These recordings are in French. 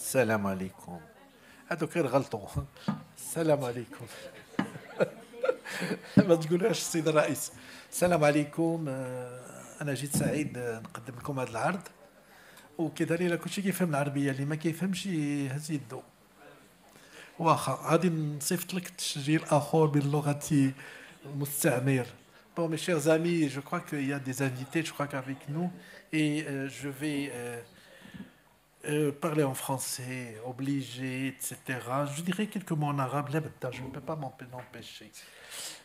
السلام عليكم. هذوك غير غلطوا. السلام عليكم. ما تقولهاش السيد الرئيس. السلام عليكم. انا جيت سعيد نقدم لكم هذا العرض، وكذلك الا كلشي كيفهم العربيه، اللي ما كيفهمش يهز يدو. واخا غادي نصيفط لك التسجيل اخر باللغه المستعمر. Bon, mes chers amis, je crois qu'il y a des invités, je crois qu'avec nous, et je vais parler en français, obligé, etc. Je dirais quelques mots en arabe, là, je ne peux pas m'empêcher.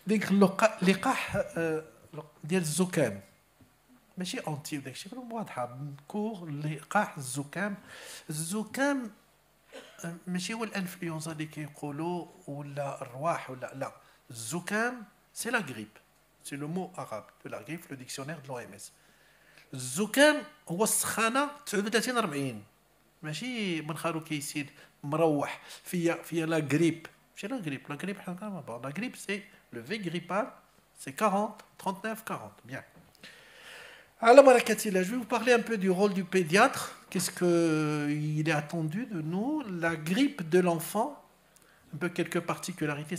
ديك اللقاح ديال الزكام ماشي اونتي وداك الشيء واضحه نكور لقاح الزكام ماشي هو الانفلونزا اللي كيقولوا ولا الرواح ولا لا. الزكام سي لا غريب، سي لو مو arabe de la grippe le dictionnaire de l'OMS. الزكام هو السخانه 39 40 ماشي من خارو كيسيد مروح فيا لا غريب ماشي لا غريب. لا غريب حنا كنعرفوا لا غريب سي le V grippal c'est 40 39 40 bien. Alors Barakatillah, je vais vous parler un peu du rôle du pédiatre. Qu'est-ce qu'il est attendu de nous? La grippe de l'enfant, un peu quelques particularités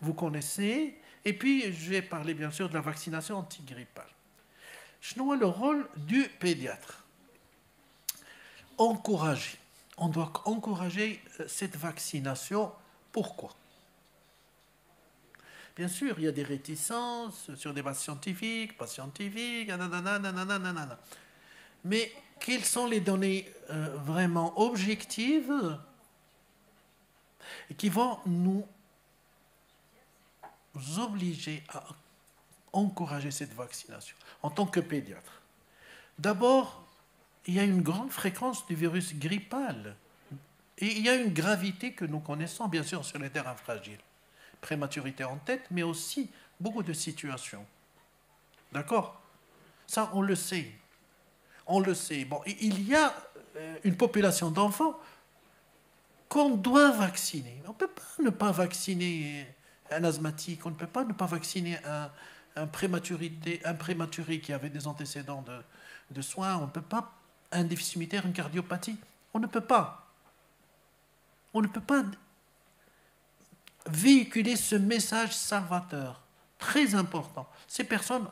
vous connaissez, et puis je vais parler bien sûr de la vaccination antigrippale. Quel est le rôle du pédiatre? Encourager. On doit encourager cette vaccination. Pourquoi? Bien sûr, il y a des réticences sur des bases scientifiques, pas scientifiques, nanana. Mais quelles sont les données vraiment objectives qui vont nous obliger à encourager cette vaccination en tant que pédiatre? D'abord, il y a une grande fréquence du virus grippal et il y a une gravité que nous connaissons bien sûr sur les terrains fragiles. Prématurité en tête, mais aussi beaucoup de situations. D'accord? Ça, on le sait. On le sait. Bon, il y a une population d'enfants qu'on doit vacciner. On ne peut pas ne pas vacciner un asthmatique, on ne peut pas ne pas vacciner un prématuré qui avait des antécédents de soins, on ne peut pas un déficitaire, une cardiopathie. On ne peut pas. On ne peut pas véhiculer ce message salvateur, très important. Ces personnes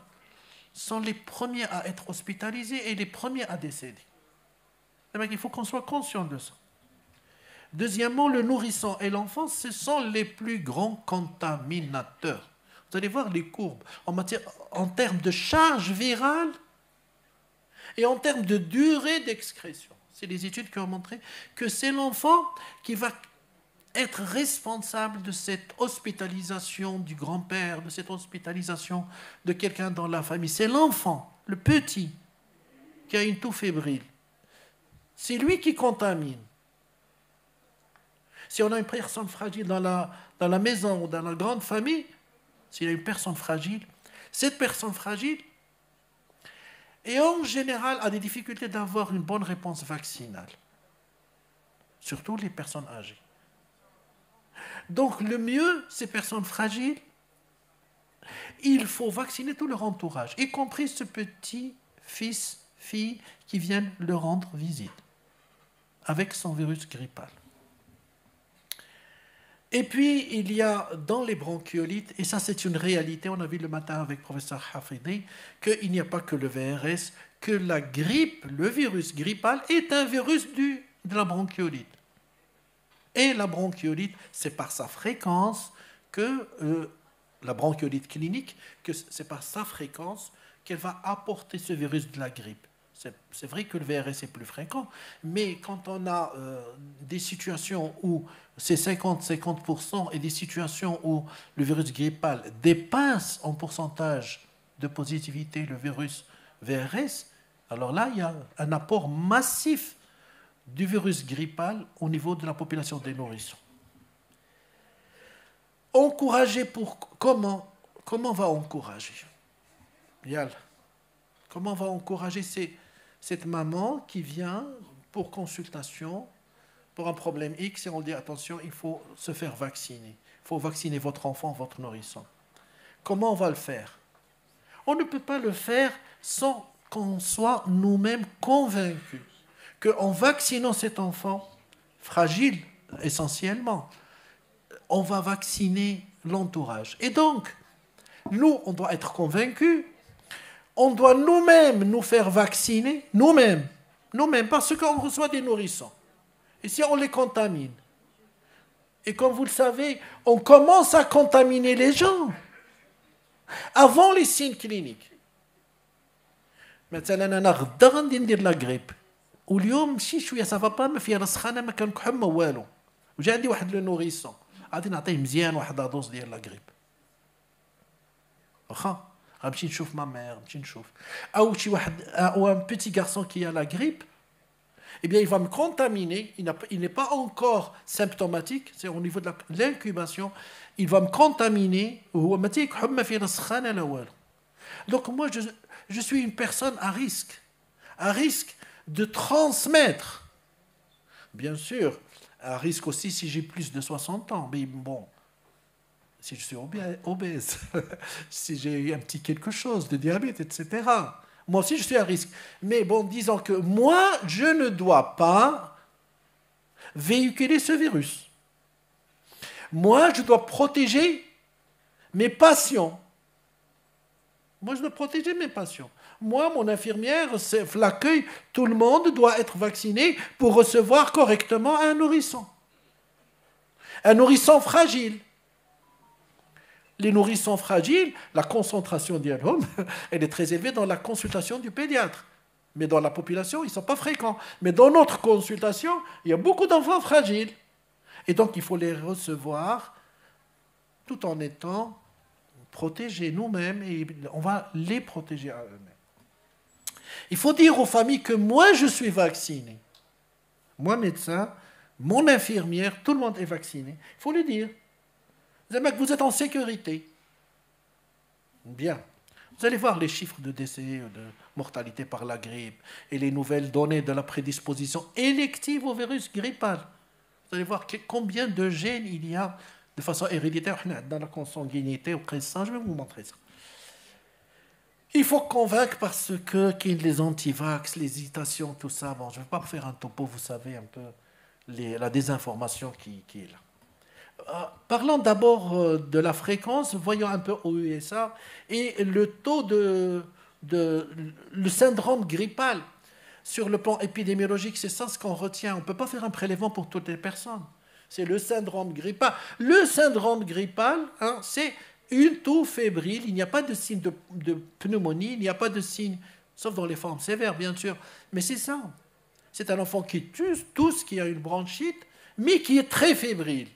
sont les premiers à être hospitalisés et les premiers à décéder. Il faut qu'on soit conscient de ça. Deuxièmement, le nourrisson et l'enfant, ce sont les plus grands contaminateurs. Vous allez voir les courbes en termes de charge virale et en termes de durée d'excrétion. C'est les études qui ont montré que c'est l'enfant qui va être responsable de cette hospitalisation du grand-père, de cette hospitalisation de quelqu'un dans la famille. C'est l'enfant, le petit, qui a une toux fébrile. C'est lui qui contamine. Si on a une personne fragile dans la maison ou dans la grande famille, s'il y a une personne fragile, cette personne fragile, et en général, a des difficultés d'avoir une bonne réponse vaccinale. Surtout les personnes âgées. Donc, le mieux, ces personnes fragiles, il faut vacciner tout leur entourage, y compris ce petit fils, fille qui viennent leur rendre visite avec son virus grippal. Et puis, il y a dans les bronchiolites, et ça c'est une réalité, on a vu le matin avec le professeur Hafidi, qu'il n'y a pas que le VRS, que la grippe, le virus grippal, est un virus de la bronchiolite. Et la bronchiolite, c'est par sa fréquence que, la bronchiolite clinique, que c'est par sa fréquence qu'elle va apporter ce virus de la grippe. C'est vrai que le VRS est plus fréquent, mais quand on a des situations où c'est 50% et des situations où le virus grippal dépasse en pourcentage de positivité le virus VRS, alors là, il y a un apport massif du virus grippal au niveau de la population des nourrissons. Encourager pour... Comment on va encourager? Yal. Comment on va encourager cette maman qui vient pour consultation, pour un problème X, et on dit attention, il faut se faire vacciner. Il faut vacciner votre enfant, votre nourrisson. Comment on va le faire? On ne peut pas le faire sans qu'on soit nous-mêmes convaincus qu'en vaccinant cet enfant, fragile essentiellement. On va vacciner l'entourage. Et donc, nous, on doit être convaincus, on doit nous-mêmes nous faire vacciner, nous-mêmes, parce qu'on reçoit des nourrissons. Et si on les contamine, et comme vous le savez, on commence à contaminer les gens avant les signes cliniques. مثلا انا غدا غادي ندير لا غريب واليوم مشي شويه صافا با ما فيها لا سخانه ما كنكحل ما والو وجا عندي واحد لو نوريسون غادي نعطيه مزيان واحد ادوز ديال لا غريب واخا غنمشي نشوف ما مير نمشي نشوف او شي واحد او ان بيتي غارسون كي a la grippe eh bien il va me contaminer il n'est pas encore symptomatique c'est au niveau de l'incubation il va me contaminer وهو ما تيكحل ما فيها لا سخانه لا والو donc moi je suis une personne à risque de transmettre. Bien sûr, à risque aussi si j'ai plus de 60 ans. Mais bon, si je suis obèse, si j'ai un petit quelque chose de diabète, etc. Moi aussi, je suis à risque. Mais bon, disons que moi, je ne dois pas véhiculer ce virus. Moi, je dois protéger mes patients. Moi, je dois protéger mes patients. Moi, mon infirmière, l'accueil, tout le monde doit être vacciné pour recevoir correctement un nourrisson. Un nourrisson fragile. Les nourrissons fragiles, la concentration d'hyalome, elle est très élevée dans la consultation du pédiatre. Mais dans la population, ils ne sont pas fréquents. Mais dans notre consultation, il y a beaucoup d'enfants fragiles. Et donc, il faut les recevoir tout en étant protégés nous-mêmes et on va les protéger à eux-mêmes. Il faut dire aux familles que moi, je suis vacciné. Moi, médecin, mon infirmière, tout le monde est vacciné. Il faut le dire. Vous êtes en sécurité. Bien. Vous allez voir les chiffres de décès, de mortalité par la grippe et les nouvelles données de la prédisposition élective au virus grippal. Vous allez voir combien de gènes il y a de façon héréditaire dans la consanguinité au présent. Je vais vous montrer ça. Il faut convaincre parce que les antivax, les hésitations, tout ça, bon, je ne vais pas faire un topo, vous savez un peu la désinformation qui est là. Parlons d'abord de la fréquence, voyons un peu aux USA, et le taux le syndrome grippal. Sur le plan épidémiologique, c'est ça ce qu'on retient. On ne peut pas faire un prélèvement pour toutes les personnes. C'est le syndrome grippal. Le syndrome grippal, c'est une toux fébrile, il n'y a pas de signe de pneumonie, il n'y a pas de signe, sauf dans les formes sévères, bien sûr. Mais c'est ça. C'est un enfant qui tousse, qui a une bronchite, mais qui est très fébrile.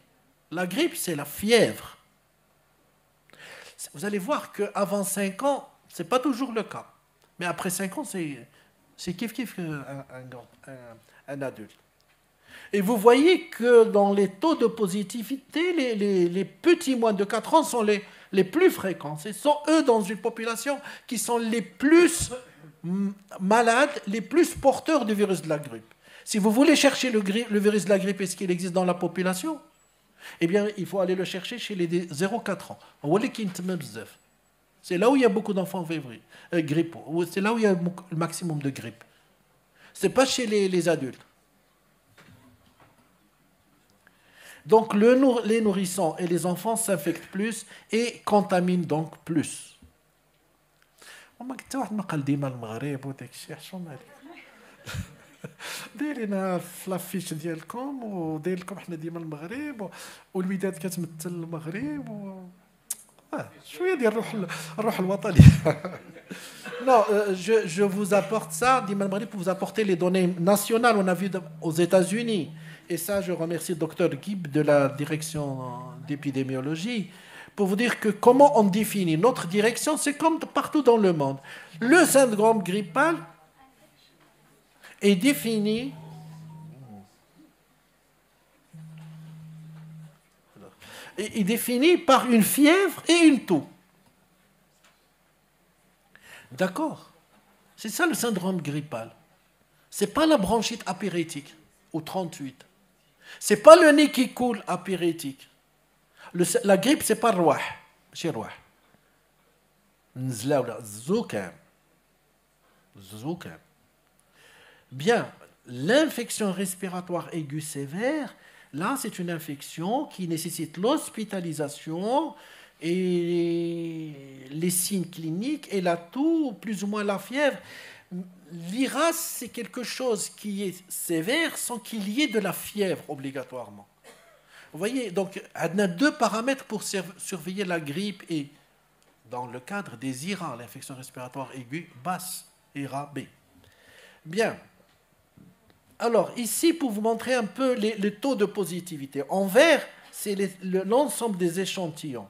La grippe, c'est la fièvre. Vous allez voir qu'avant 5 ans, ce n'est pas toujours le cas. Mais après 5 ans, c'est kiff-kiff un adulte. Et vous voyez que dans les taux de positivité, les petits moins de 4 ans sont les plus fréquents. Ce sont eux dans une population qui sont les plus malades, les plus porteurs du virus de la grippe. Si vous voulez chercher le virus de la grippe, est-ce qu'il existe dans la population? Eh bien, il faut aller le chercher chez les 0-4 ans. C'est là où il y a beaucoup d'enfants grippe. C'est là où il y a le maximum de grippe. Ce n'est pas chez les adultes. Donc, les nourrissons et les enfants s'infectent plus et contaminent donc plus. دايرين في لافيش ديالكم وداير لكم حنا ديما المغرب والوداد كتمثل المغرب شويه ديال الروح الوطني. Non, je vous apporte ça, Dima al-Maghrib, pour vous apporter les données nationales. On a vu aux États-Unis. Et ça, je remercie le docteur Gibb de la direction d'épidémiologie pour vous dire que comment on définit notre direction, c'est comme partout dans le monde. Le syndrome grippal est défini par une fièvre et une toux. D'accord? C'est ça le syndrome grippal. Ce n'est pas la bronchite apyrétique au 38. Ce n'est pas le nez qui coule apyrétique. La grippe, ce n'est pas le roi. C'est le roi. Bien. L'infection respiratoire aiguë sévère, là, c'est une infection qui nécessite l'hospitalisation et les signes cliniques et la toux, plus ou moins la fièvre. L'IRAS, c'est quelque chose qui est sévère sans qu'il y ait de la fièvre obligatoirement. Vous voyez, donc, on a deux paramètres pour surveiller la grippe et, dans le cadre des IRA, l'infection respiratoire aiguë basse, IRA B. Bien. Alors, ici, pour vous montrer un peu les taux de positivité. En vert, c'est l'ensemble des échantillons.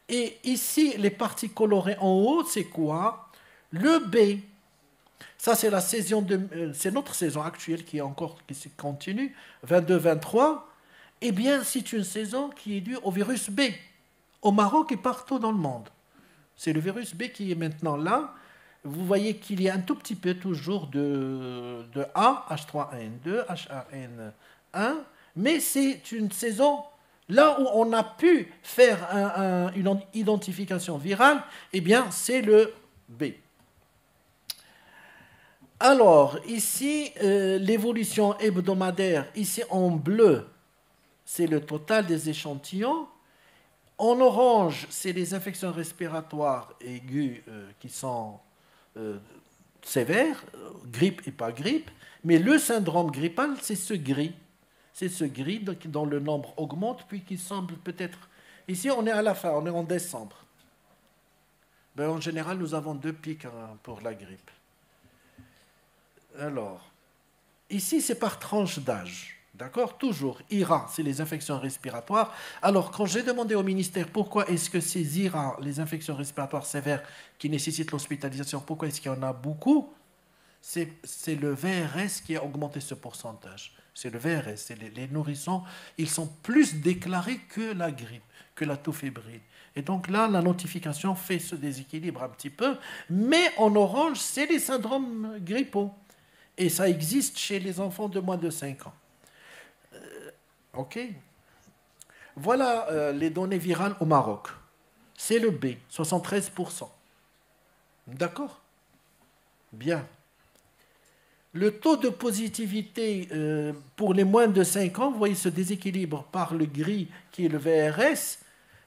Et ici, les parties colorées en haut, c'est quoi? Le B. Ça, c'est la saison c'est notre saison actuelle qui se continue, 22-23. Eh bien, c'est une saison qui est due au virus B, au Maroc et partout dans le monde. C'est le virus B qui est maintenant là. Vous voyez qu'il y a un tout petit peu toujours de A, H3N2, H1N1, mais c'est une saison là où on a pu faire une identification virale, eh bien, c'est le B. Alors, ici, l'évolution hebdomadaire, ici en bleu, c'est le total des échantillons. En orange, c'est les infections respiratoires aiguës qui sont sévères, grippe et pas grippe. Mais le syndrome grippal, c'est ce gris. C'est ce gris dont le nombre augmente, puis qui semble peut-être... Ici, on est à la fin, on est en décembre. Ben, en général, nous avons 2 pics pour la grippe. Alors, ici, c'est par tranche d'âge. D'accord? Toujours. IRA, c'est les infections respiratoires. Alors, quand j'ai demandé au ministère pourquoi est-ce que ces IRA, les infections respiratoires sévères qui nécessitent l'hospitalisation, pourquoi est-ce qu'il y en a beaucoup? C'est le VRS qui a augmenté ce pourcentage. C'est le VRS, c'est les nourrissons. Ils sont plus déclarés que la grippe, que la toux fébrile. Et donc là, la notification fait ce déséquilibre un petit peu. Mais en orange, c'est les syndromes grippaux. Et ça existe chez les enfants de moins de 5 ans. OK. Voilà les données virales au Maroc. C'est le B, 73%. D'accord? Bien. Le taux de positivité pour les moins de 5 ans, vous voyez ce déséquilibre par le gris qui est le VRS,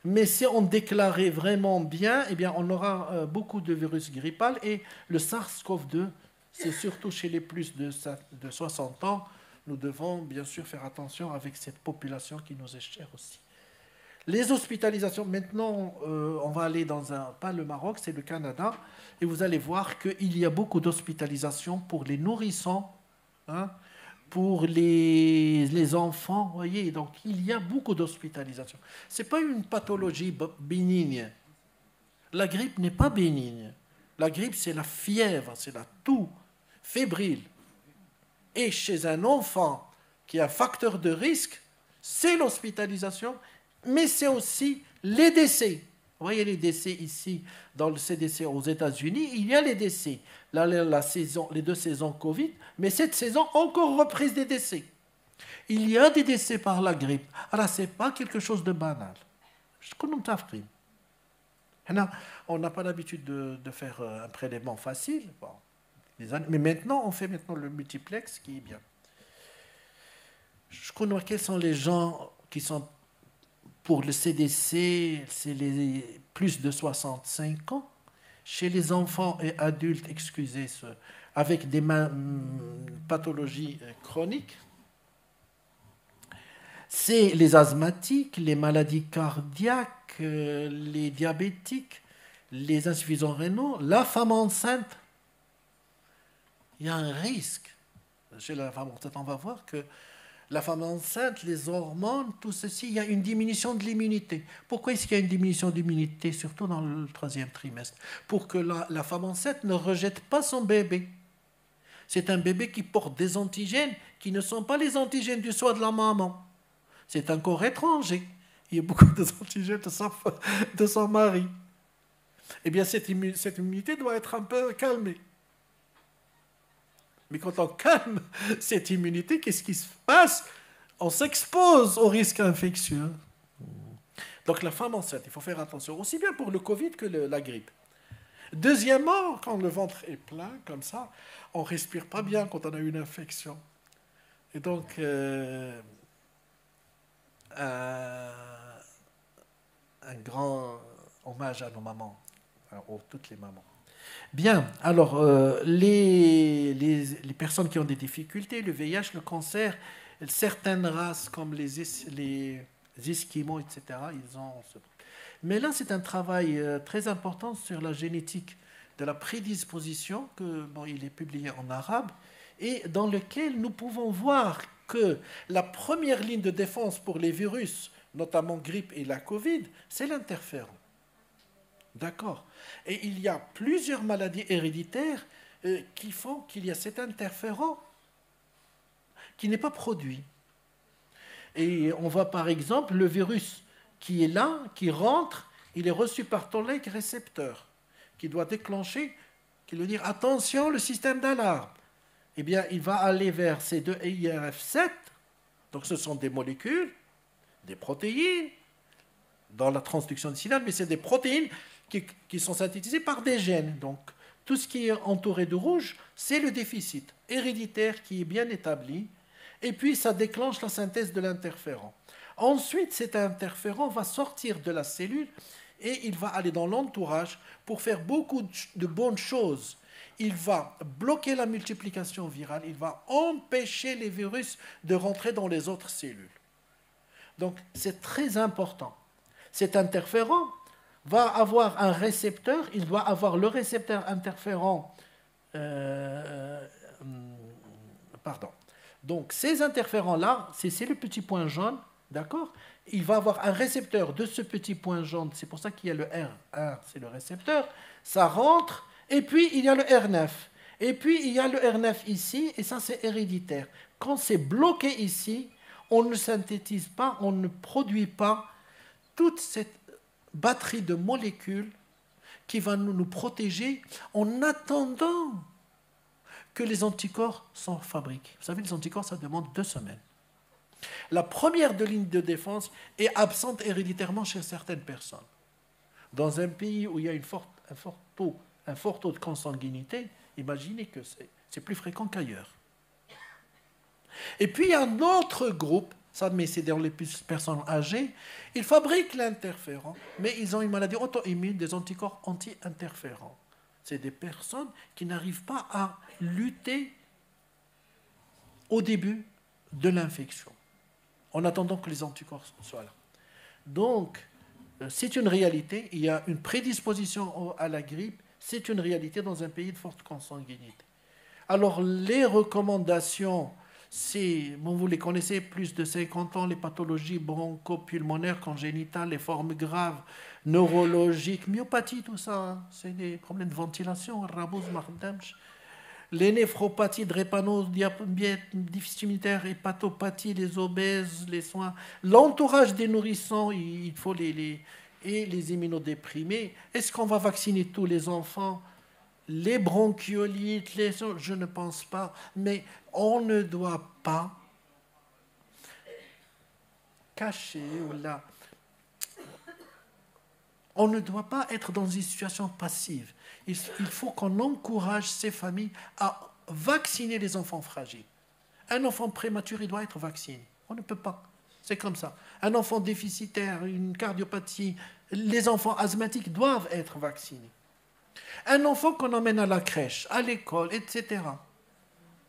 mais si on déclarait vraiment bien, eh bien on aura beaucoup de virus grippal et le SARS-CoV-2, c'est surtout chez les plus de 60 ans. Nous devons bien sûr faire attention avec cette population qui nous est chère aussi. Les hospitalisations, maintenant, on va aller pas le Maroc, c'est le Canada, et vous allez voir qu'il y a beaucoup d'hospitalisations pour les nourrissons, hein, pour les enfants, vous voyez, donc il y a beaucoup d'hospitalisations. Ce n'est pas une pathologie bénigne. La grippe n'est pas bénigne. La grippe, c'est la fièvre, c'est la toux fébrile. Et chez un enfant qui a un facteur de risque, c'est l'hospitalisation, mais c'est aussi les décès. Vous voyez les décès ici, dans le CDC aux États-Unis, il y a les décès. Là, les 2 saisons Covid, mais cette saison, encore reprise des décès. Il y a des décès par la grippe. Alors, ce n'est pas quelque chose de banal. On n'a pas l'habitude de faire un prélèvement facile. Bon. Mais maintenant, on fait le multiplex qui est bien. Je connais quels sont les gens qui sont pour le CDC, c'est les plus de 65 ans. Chez les enfants et adultes, avec des pathologies chroniques, c'est les asthmatiques, les maladies cardiaques, les diabétiques, les insuffisants rénaux, la femme enceinte. Il y a un risque. Chez la femme enceinte, on va voir que la femme enceinte, les hormones, tout ceci, il y a une diminution de l'immunité. Pourquoi est-ce qu'il y a une diminution d'immunité, surtout dans le 3e trimestre? Pour que la femme enceinte ne rejette pas son bébé. C'est un bébé qui porte des antigènes qui ne sont pas les antigènes du soi de la maman. C'est un corps étranger. Il y a beaucoup d'antigènes de son mari. Eh bien, cette immunité doit être un peu calmée. Mais quand on calme cette immunité, qu'est-ce qui se passe? On s'expose au risque infectieux. Donc la femme enceinte, il faut faire attention, aussi bien pour le Covid que la grippe. Deuxièmement, quand le ventre est plein, comme ça, on ne respire pas bien quand on a une infection. Et donc, un, un grand hommage à nos mamans, à toutes les mamans. Bien, alors, les personnes qui ont des difficultés, le VIH, le cancer, certaines races comme les Esquimaux, etc., ils ont ce... Mais là, c'est un travail très important sur la génétique de la prédisposition, que, bon, il est publié en arabe, et dans lequel nous pouvons voir que la première ligne de défense pour les virus, notamment grippe et la Covid, c'est l'interféron. D'accord. Et il y a plusieurs maladies héréditaires qui font qu'il y a cet interféron qui n'est pas produit. Et on voit par exemple le virus qui est là, qui rentre, il est reçu par ton leg récepteur, qui doit déclencher, qui doit dire attention, le système d'alarme. Eh bien, il va aller vers ces deux IRF7, donc ce sont des molécules, des protéines, dans la transduction du signal, mais c'est des protéines qui sont synthétisées par des gènes. Donc, tout ce qui est entouré de rouge, c'est le déficit héréditaire qui est bien établi, et puis ça déclenche la synthèse de l'interféron. Ensuite, cet interféron va sortir de la cellule et il va aller dans l'entourage pour faire beaucoup de bonnes choses. Il va bloquer la multiplication virale, il va empêcher les virus de rentrer dans les autres cellules. Donc, c'est très important. Cet interféron va avoir un récepteur, il doit avoir le récepteur interféron. Pardon. Donc, ces interférons-là, c'est le petit point jaune, d'accord? Il va avoir un récepteur de ce petit point jaune, c'est pour ça qu'il y a le R1, c'est le récepteur, ça rentre, et puis il y a le R9. Et puis il y a le R9 ici, et ça c'est héréditaire. Quand c'est bloqué ici, on ne synthétise pas, on ne produit pas toute cette batterie de molécules qui va nous protéger en attendant que les anticorps s'en fabriquent. Vous savez, les anticorps, ça demande 2 semaines. La première de ligne de défense est absente héréditairement chez certaines personnes. Dans un pays où il y a un fort taux de consanguinité, imaginez que c'est plus fréquent qu'ailleurs. Et puis, il y a un autre groupe, ça, mais c'est dans les personnes âgées, ils fabriquent l'interféron, mais ils ont une maladie auto-immune, des anticorps anti-interférons. C'est des personnes qui n'arrivent pas à lutter au début de l'infection, en attendant que les anticorps soient là. Donc, c'est une réalité, il y a une prédisposition à la grippe, c'est une réalité dans un pays de forte consanguinité. Alors, les recommandations, bon, vous les connaissez, plus de 50 ans, les pathologies bronchopulmonaires congénitales, les formes graves, neurologiques, myopathie, tout ça, hein, c'est des problèmes de ventilation, les néphropathies, drépanodiabète, déficit immunitaire, hépatopathie, les obèses, les soins, l'entourage des nourrissons, il faut et les immunodéprimés. Est-ce qu'on va vacciner tous les enfants? Les bronchiolites, je ne pense pas, mais on ne doit pas cacher on ne doit pas être dans une situation passive. Il faut qu'on encourage ces familles à vacciner les enfants fragiles. Un enfant prématuré doit être vacciné. On ne peut pas. C'est comme ça. Un enfant déficitaire, une cardiopathie, les enfants asthmatiques doivent être vaccinés. Un enfant qu'on emmène à la crèche, à l'école, etc.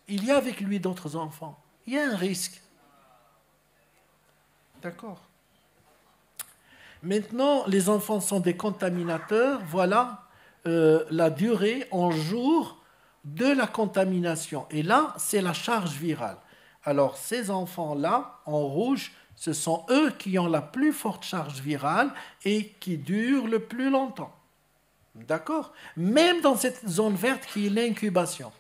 Il y a avec lui d'autres enfants. Il y a un risque. D'accord. Maintenant, les enfants sont des contaminateurs. Voilà la durée en jours de la contamination. Et là, c'est la charge virale. Alors, ces enfants-là, en rouge, ce sont eux qui ont la plus forte charge virale et qui durent le plus longtemps. D'accord? Même dans cette zone verte qui est l'incubation,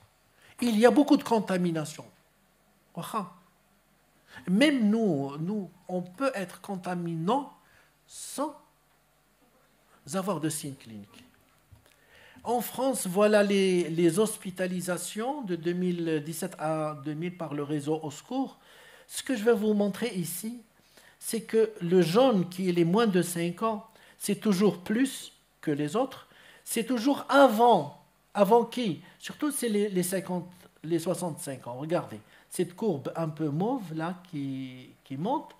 il y a beaucoup de contamination. Même nous, on peut être contaminant sans avoir de signes cliniques. En France, voilà les hospitalisations de 2017 à 2000 par le réseau Au Secours. Ce que je vais vous montrer ici, c'est que le jaune qui est les moins de 5 ans, c'est toujours plus que les autres. C'est toujours avant. Avant qui? Surtout, c'est les 65 ans. Regardez. cette courbe un peu mauve là qui monte,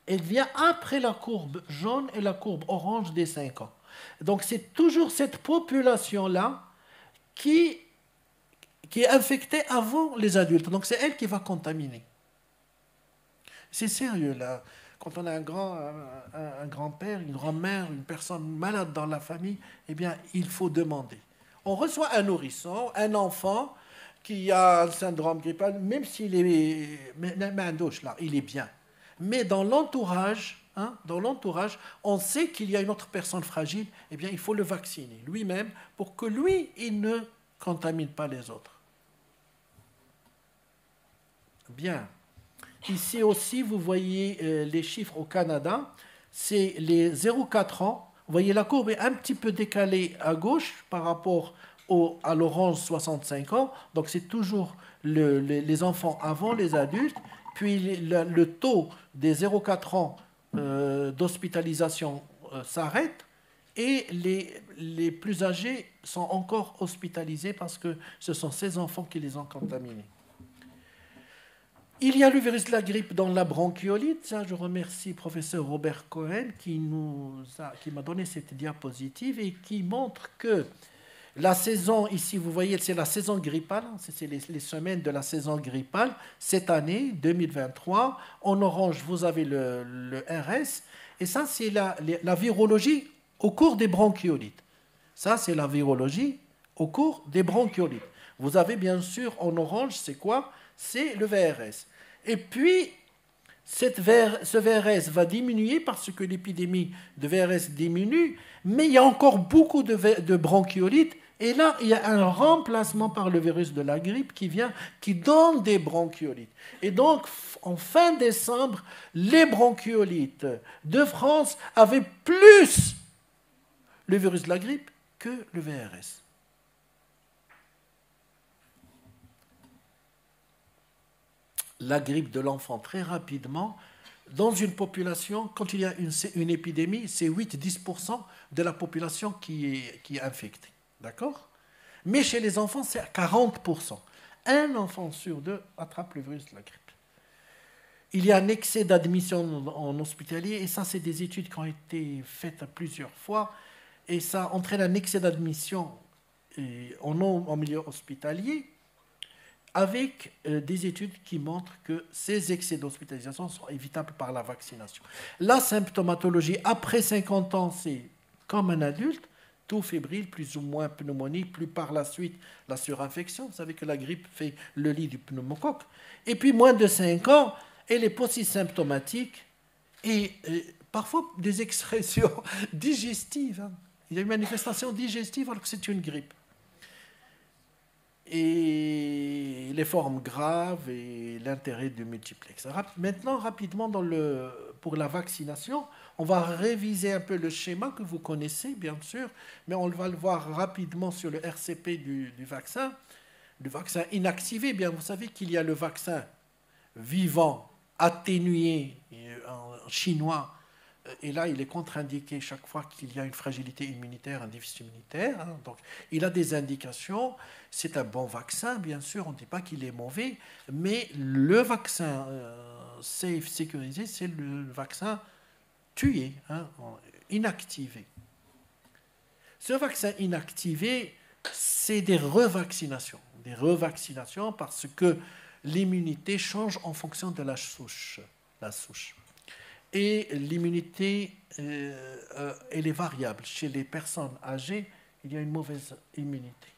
elle vient après la courbe jaune et la courbe orange des 5 ans. Donc c'est toujours cette population-là qui est infectée avant les adultes. Donc c'est elle qui va contaminer. C'est sérieux là. Quand on a un grand-père, une grand-mère, une personne malade dans la famille, eh bien, il faut demander. On reçoit un nourrisson, un enfant qui a un syndrome grippal, même s'il est, là, il est bien. Mais dans l'entourage, on sait qu'il y a une autre personne fragile, eh bien, il faut le vacciner lui-même pour que lui, il ne contamine pas les autres. Bien. Ici aussi, vous voyez les chiffres au Canada. C'est les 0,4 ans. Vous voyez, la courbe est un petit peu décalée à gauche par rapport à l'orange 65 ans. Donc, c'est toujours les enfants avant les adultes. Puis, le taux des 0,4 ans d'hospitalisation s'arrête. Et les plus âgés sont encore hospitalisés parce que ce sont ces enfants qui les ont contaminés. Il y a le virus de la grippe dans la bronchiolite. Ça, je remercie le professeur Robert Cohen qui m'a donné cette diapositive et qui montre que la saison, ici vous voyez, c'est la saison grippale, c'est les semaines de la saison grippale, cette année, 2023. En orange, vous avez le RS. Et ça, c'est la virologie au cours des bronchiolites. Ça, c'est la virologie au cours des bronchiolites. Vous avez bien sûr en orange, c'est quoi? C'est le VRS. Et puis, ce VRS va diminuer parce que l'épidémie de VRS diminue, mais il y a encore beaucoup de bronchiolites. Et là, il y a un remplacement par le virus de la grippe qui donne des bronchiolites. Et donc, en fin décembre, les bronchiolites de France avaient plus le virus de la grippe que le VRS. La grippe de l'enfant, très rapidement, dans une population, quand il y a une épidémie, c'est 8-10% de la population qui est infectée. D'accord? Mais chez les enfants, c'est à 40%. Un enfant sur deux attrape le virus de la grippe. Il y a un excès d'admission en hospitalier, et ça, c'est des études qui ont été faites plusieurs fois, et ça entraîne un excès d'admission en milieu hospitalier, avec des études qui montrent que ces excès d'hospitalisation sont évitables par la vaccination. La symptomatologie après 50 ans, c'est comme un adulte, tout fébrile, plus ou moins pneumonie, plus par la suite la surinfection. Vous savez que la grippe fait le lit du pneumocoque. Et puis moins de 5 ans, elle est post-symptomatique et parfois des excrétions digestives. Il y a une manifestation digestive alors que c'est une grippe. Et les formes graves et l'intérêt du multiplex. Maintenant, rapidement, pour la vaccination, on va réviser un peu le schéma que vous connaissez, bien sûr, mais on va le voir rapidement sur le RCP du vaccin. Le vaccin inactivé, bien, vous savez qu'il y a le vaccin vivant, atténué, en chinois, et là, il est contre-indiqué chaque fois qu'il y a une fragilité immunitaire, un déficit immunitaire. Donc, il a des indications. C'est un bon vaccin, bien sûr. On ne dit pas qu'il est mauvais. Mais le vaccin safe, sécurisé, c'est le vaccin tué, inactivé. Ce vaccin inactivé, c'est des revaccinations. Des revaccinations parce que l'immunité change en fonction de la souche. Et l'immunité, elle est variable. Chez les personnes âgées, il y a une mauvaise immunité.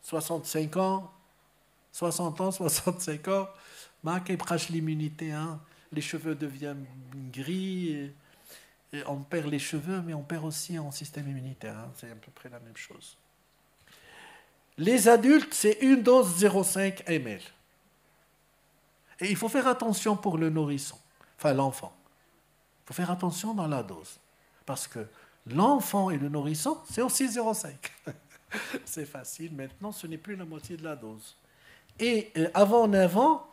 65 ans, 60 ans, 65 ans, l'immunité. Les cheveux deviennent gris, et on perd les cheveux, mais on perd aussi en système immunitaire. C'est à peu près la même chose. Les adultes, c'est une dose 0,5 ml. Et il faut faire attention pour le nourrisson. Enfin, l'enfant. Il faut faire attention dans la dose. Parce que l'enfant et le nourrisson, c'est aussi 0,5. C'est facile. Maintenant, ce n'est plus la moitié de la dose. Et avant 9 ans,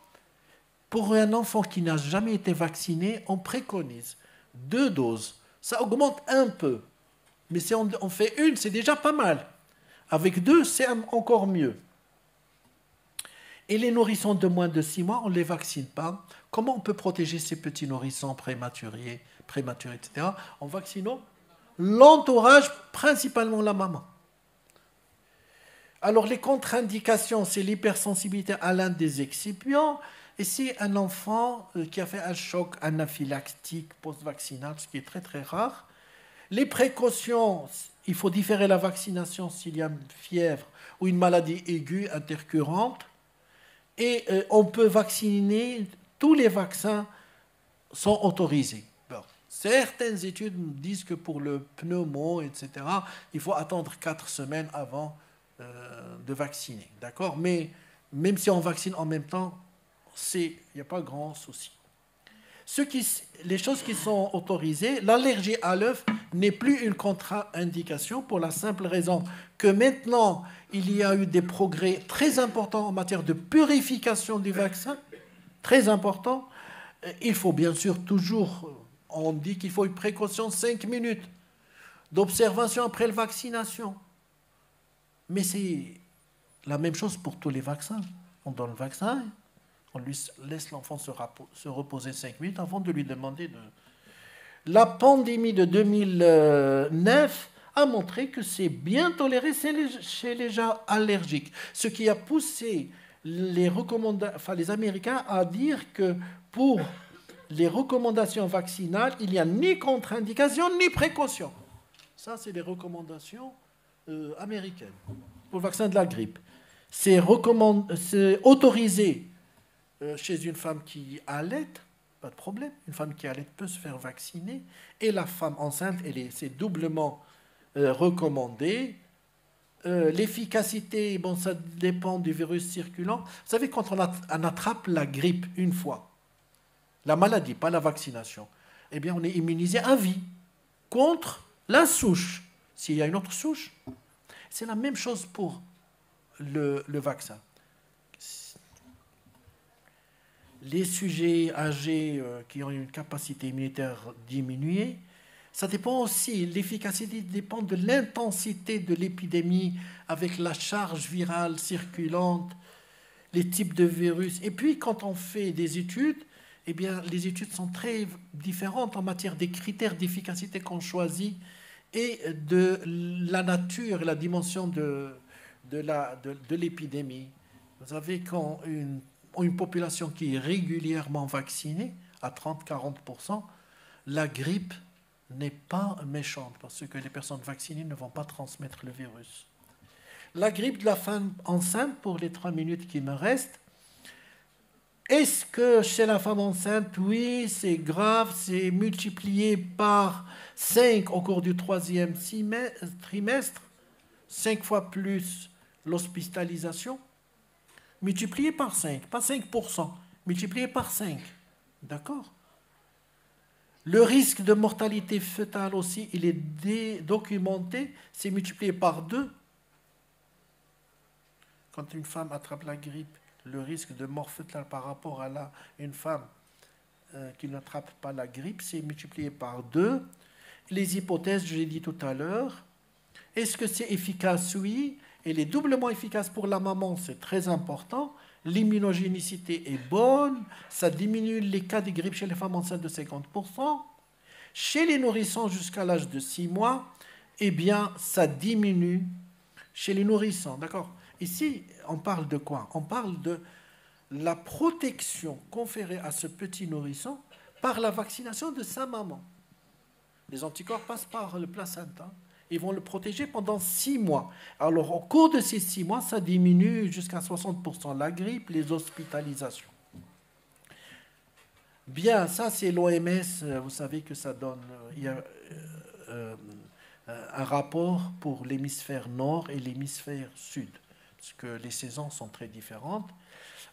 pour un enfant qui n'a jamais été vacciné, on préconise 2 doses. Ça augmente un peu. Mais si on fait une, c'est déjà pas mal. Avec 2, c'est encore mieux. Et les nourrissons de moins de 6 mois, on ne les vaccine pas. Comment on peut protéger ces petits nourrissons prématurés, etc. En vaccinant l'entourage, principalement la maman. Alors les contre-indications, c'est l'hypersensibilité à l'un des excipients, et c'est un enfant qui a fait un choc anaphylactique post-vaccinal, ce qui est très très rare. Les précautions, il faut différer la vaccination s'il y a une fièvre ou une maladie aiguë intercurrente. Et on peut vacciner, tous les vaccins sont autorisés. Bon, certaines études disent que pour le pneumo, etc., il faut attendre 4 semaines avant de vacciner. D'accord? Mais même si on vaccine en même temps, il n'y a pas grand souci. Les choses qui sont autorisées, l'allergie à l'œuf n'est plus une contre-indication pour la simple raison que maintenant, il y a eu des progrès très importants en matière de purification du vaccin, très importants. Il faut bien sûr toujours, on dit qu'il faut une précaution 5 minutes d'observation après la vaccination. Mais c'est la même chose pour tous les vaccins. On donne le vaccin, on lui laisse l'enfant se reposer 5 minutes avant de lui demander de... La pandémie de 2009 a montré que c'est bien toléré chez les gens allergiques. Ce qui a poussé les Américains à dire que pour les recommandations vaccinales, il n'y a ni contre-indication ni précaution. Ça, c'est les recommandations américaines pour le vaccin de la grippe. C'est autorisé chez une femme qui allaite, pas de problème. Une femme qui allaite peut se faire vacciner. Et la femme enceinte, c'est doublement recommandé. L'efficacité, bon, ça dépend du virus circulant. Vous savez, quand on attrape la grippe une fois, la maladie, pas la vaccination, eh bien, on est immunisé à vie contre la souche. S'il y a une autre souche, c'est la même chose pour le vaccin. Les sujets âgés qui ont une capacité immunitaire diminuée, ça dépend aussi, l'efficacité dépend de l'intensité de l'épidémie avec la charge virale circulante, les types de virus. Et puis, quand on fait des études, eh bien, les études sont très différentes en matière des critères d'efficacité qu'on choisit et de la nature et la dimension de l'épidémie. Vous savez, quand une population qui est régulièrement vaccinée, à 30-40%, la grippe n'est pas méchante parce que les personnes vaccinées ne vont pas transmettre le virus. La grippe de la femme enceinte, pour les 3 minutes qui me restent, est-ce que chez la femme enceinte, oui, c'est grave, c'est multiplié par 5 au cours du 3e trimestre, 5 fois plus l'hospitalisation, multiplié par 5, pas 5%, multiplié par 5. D'accord? Le risque de mortalité fœtale aussi, il est documenté, c'est multiplié par 2. Quand une femme attrape la grippe, le risque de mort fœtale par rapport à une femme qui n'attrape pas la grippe, c'est multiplié par 2. Les hypothèses, je l'ai dit tout à l'heure. Est-ce que c'est efficace? Oui. Elle est doublement efficace pour la maman, c'est très important. L'immunogénicité est bonne, ça diminue les cas de grippe chez les femmes enceintes de 50%. Chez les nourrissons jusqu'à l'âge de 6 mois, eh bien, ça diminue chez les nourrissons. D'accord? Ici, on parle de quoi? On parle de la protection conférée à ce petit nourrisson par la vaccination de sa maman. Les anticorps passent par le placenta. Ils vont le protéger pendant 6 mois. Alors, au cours de ces 6 mois, ça diminue jusqu'à 60% la grippe, les hospitalisations. Bien, ça, c'est l'OMS. Vous savez que ça donne... il y a un rapport pour l'hémisphère nord et l'hémisphère sud, parce que les saisons sont très différentes.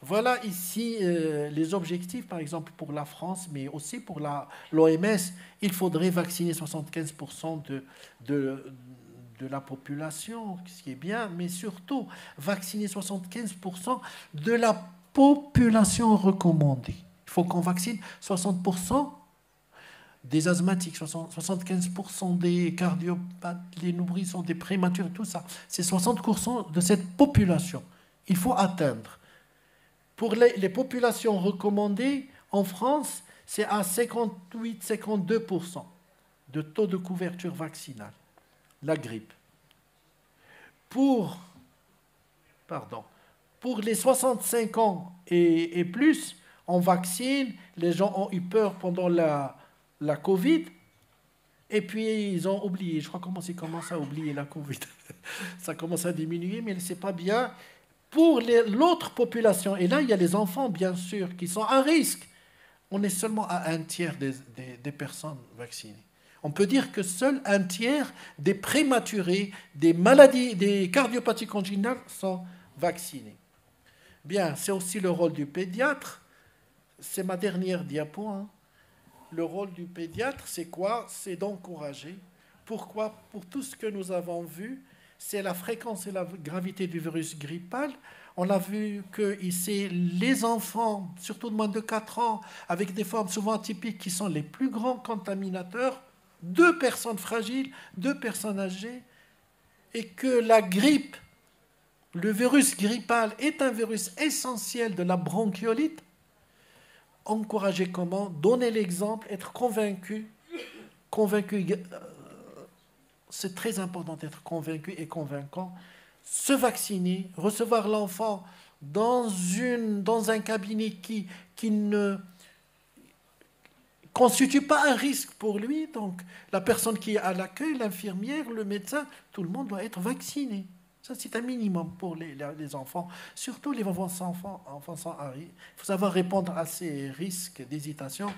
Voilà ici les objectifs, par exemple, pour la France, mais aussi pour l'OMS. Il faudrait vacciner 75% de la population, ce qui est bien, mais surtout vacciner 75% de la population recommandée. Il faut qu'on vaccine 60% des asthmatiques, 75% des cardiopathes, les nourrissons, des prématurés, tout ça. C'est 60% de cette population. Il faut atteindre. Pour les populations recommandées, en France, c'est à 58-52% de taux de couverture vaccinale, la grippe. Pour les 65 ans et plus, on vaccine, les gens ont eu peur pendant la Covid, et puis ils ont oublié. Je crois qu'ils commencent à oublier la Covid. Ça commence à diminuer, mais c'est pas bien. Pour l'autre population, et là il y a les enfants bien sûr qui sont à risque, on est seulement à un tiers des personnes vaccinées. On peut dire que seul un tiers des prématurés, des maladies, des cardiopathies congénitales sont vaccinés. Bien, c'est aussi le rôle du pédiatre. C'est ma dernière diapo. Hein. Le rôle du pédiatre, c'est quoi? C'est d'encourager. Pourquoi? Pour tout ce que nous avons vu, c'est la fréquence et la gravité du virus grippal. On a vu que ici, les enfants, surtout de moins de 4 ans, avec des formes souvent atypiques qui sont les plus grands contaminateurs, 2 personnes fragiles, 2 personnes âgées, et que la grippe, le virus grippal est un virus essentiel de la bronchiolite. Encourager comment? Donner l'exemple, être convaincu. C'est très important d'être convaincu et convaincant. Se vacciner, recevoir l'enfant dans un cabinet qui ne constitue pas un risque pour lui. Donc, la personne qui est à l'accueil, l'infirmière, le médecin, tout le monde doit être vacciné. Ça, c'est un minimum pour les enfants, surtout les enfants sans Harry. Il faut savoir répondre à ces risques d'hésitation.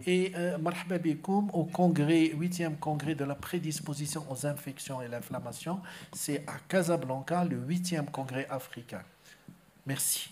Et marhaba bikoum au congrès, 8e congrès de la prédisposition aux infections et l'inflammation. C'est à Casablanca, le 8e congrès africain. Merci.